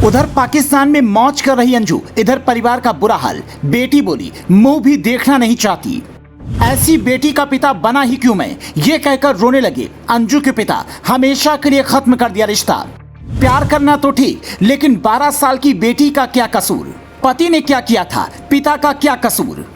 उधर पाकिस्तान में मौज कर रही अंजू, इधर परिवार का बुरा हाल। बेटी बोली मुंह भी देखना नहीं चाहती। ऐसी बेटी का पिता बना ही क्यों मैं, ये कहकर रोने लगे अंजू के पिता। हमेशा के लिए खत्म कर दिया रिश्ता। प्यार करना तो ठीक, लेकिन 12 साल की बेटी का क्या कसूर? पति ने क्या किया था, पिता का क्या कसूर?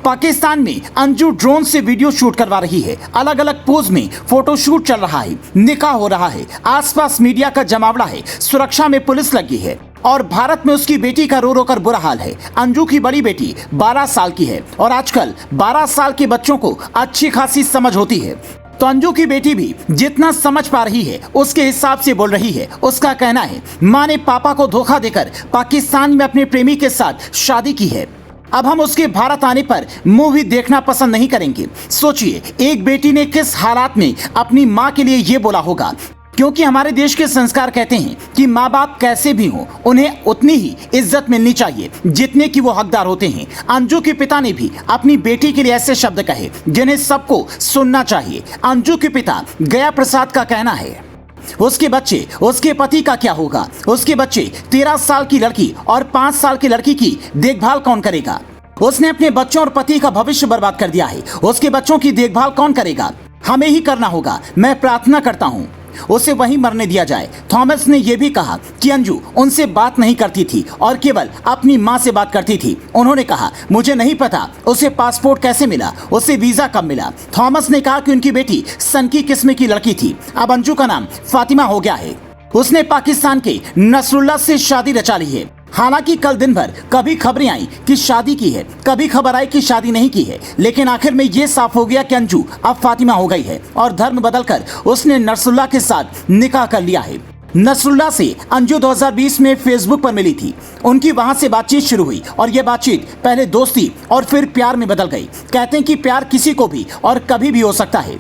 पाकिस्तान में अंजू ड्रोन से वीडियो शूट करवा रही है। अलग अलग पोज में फोटोशूट चल रहा है, निकाह हो रहा है, आसपास मीडिया का जमावड़ा है, सुरक्षा में पुलिस लगी है और भारत में उसकी बेटी का रो रो कर बुरा हाल है। अंजू की बड़ी बेटी 12 साल की है और आजकल 12 साल के बच्चों को अच्छी खासी समझ होती है, तो अंजू की बेटी भी जितना समझ पा रही है उसके हिसाब से बोल रही है। उसका कहना है मां ने पापा को धोखा देकर पाकिस्तान में अपने प्रेमी के साथ शादी की है। अब हम उसके भारत आने पर मुंह भी देखना पसंद नहीं करेंगे। सोचिए एक बेटी ने किस हालात में अपनी मां के लिए ये बोला होगा, क्योंकि हमारे देश के संस्कार कहते हैं कि माँ बाप कैसे भी हों उन्हें उतनी ही इज्जत मिलनी चाहिए जितने की वो हकदार होते हैं। अंजू के पिता ने भी अपनी बेटी के लिए ऐसे शब्द कहे जिन्हें सबको सुनना चाहिए। अंजू के पिता गया प्रसाद का कहना है उसके बच्चे, उसके पति का क्या होगा? उसके बच्चे 13 साल की लड़की और 5 साल की लड़की की देखभाल कौन करेगा? उसने अपने बच्चों और पति का भविष्य बर्बाद कर दिया है। उसके बच्चों की देखभाल कौन करेगा? हमें ही करना होगा। मैं प्रार्थना करता हूँ उसे वहीं मरने दिया जाए। थॉमस ने यह भी कहा कि अंजू उनसे बात नहीं करती थी और केवल अपनी मां से बात करती थी। उन्होंने कहा मुझे नहीं पता उसे पासपोर्ट कैसे मिला, उसे वीजा कब मिला। थॉमस ने कहा कि उनकी बेटी सनकी किस्म की लड़की थी। अब अंजू का नाम फातिमा हो गया है। उसने पाकिस्तान के नसरुल्लाह से शादी रचा ली है। हालांकि कल दिन भर कभी खबरें आई कि शादी की है, कभी खबर आई कि शादी नहीं की है, लेकिन आखिर में ये साफ हो गया कि अंजू अब फातिमा हो गई है और धर्म बदलकर उसने नसरुल्लाह के साथ निकाह कर लिया है। नसरुल्लाह से अंजू 2020 में फेसबुक पर मिली थी। उनकी वहां से बातचीत शुरू हुई और यह बातचीत पहले दोस्ती और फिर प्यार में बदल गई। कहते हैं कि प्यार किसी को भी और कभी भी हो सकता है,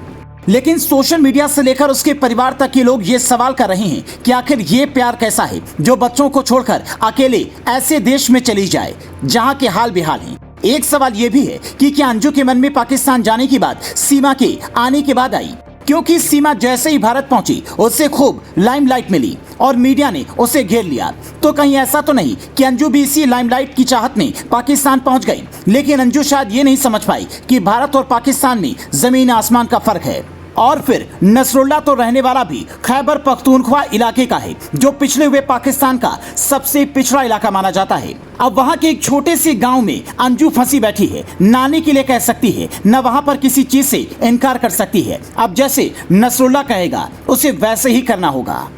लेकिन सोशल मीडिया से लेकर उसके परिवार तक के लोग ये सवाल कर रहे हैं कि आखिर ये प्यार कैसा है जो बच्चों को छोड़कर अकेले ऐसे देश में चली जाए जहां के हाल बेहाल हैं। एक सवाल ये भी है कि क्या अंजू के मन में पाकिस्तान जाने की बात सीमा के आने के बाद आई, क्योंकि सीमा जैसे ही भारत पहुंची उससे खूब लाइमलाइट मिली और मीडिया ने उसे घेर लिया। तो कहीं ऐसा तो नहीं कि अंजू भी इसी लाइमलाइट की चाहत में पाकिस्तान पहुंच गई, लेकिन अंजू शायद ये नहीं समझ पाई कि भारत और पाकिस्तान में जमीन आसमान का फर्क है। और फिर नसरुल्लाह तो रहने वाला भी खैबर पख्तूनख्वा इलाके का है, जो पिछड़े हुए पाकिस्तान का सबसे पिछड़ा इलाका माना जाता है। अब वहां के एक छोटे से गांव में अंजू फंसी बैठी है। नानी के लिए कह सकती है, न वहां पर किसी चीज से इनकार कर सकती है। अब जैसे नसरुल्लाह कहेगा उसे वैसे ही करना होगा।